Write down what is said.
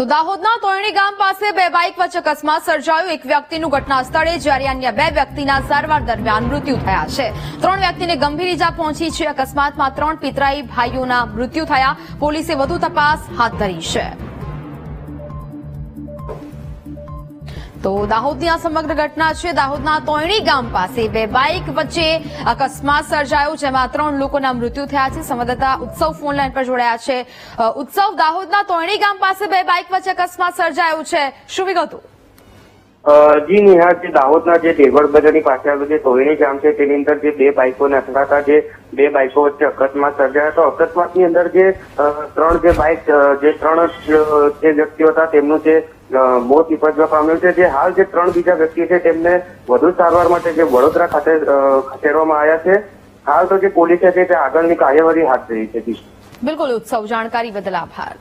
તો દાહોદના તોયણી ગામ પાસે બે બાઇક વચ્ચે અકસ્માત સર્જાયો। એક વ્યક્તિનું ઘટના સ્થળે જ્યારે અન્ય બે વ્યક્તિના સારવાર દરમિયાન મૃત્યુ થયા છે। 3 વ્યક્તિને ગંભીર ઇજા પહોંચી છે। અકસ્માતમાં 3 પિતરાઈ ભાઈઓના મૃત્યુ થયા। પોલીસે વધુ તપાસ હાથ ધરી છે। તો દાહોદની આ સમગ્ર ઘટના છે। દાહોદના તોયણી ગામ પાસે બે બાઇક વચ્ચે અકસ્માત સર્જાયો, જેમાં 3 લોકોના મૃત્યુ થયા છે। સંવાદદાતા ઉત્સવ ફોનલાઈન પર જોડાયા છે। ઉત્સવ, દાહોદના તોયણી ગામ પાસે બે બાઇક વચ્ચે અકસ્માત સર્જાયો છે, શું વિગતો? જી નિહાર, જે દાહોદના જે દેવળ બજારની પાસે આવેલું જે તોયણી ગામ છે તેની અંદર જે બે બાઇકોને અથડાતા જે બે બાઇકો વચ્ચે અકસ્માત સર્જાયો હતો। અકસ્માતની અંદર જે 3 જે બાઇક જે 3 જે વ્યક્તિઓ હતા તેમનું જે મોત નિપજવા પામ્યું છે। જે હાલ જે 3 બીજા વ્યક્તિ છે તેમને વધુ સારવાર માટે જે વડોદરા ખાતે ખસેડવામાં આવ્યા છે। હાલ તો જે પોલીસે છે તે આગળની કાર્યવાહી હાથ ધરી છે। બિલકુલ ઉત્સવ, જાણકારી બદલ આભાર।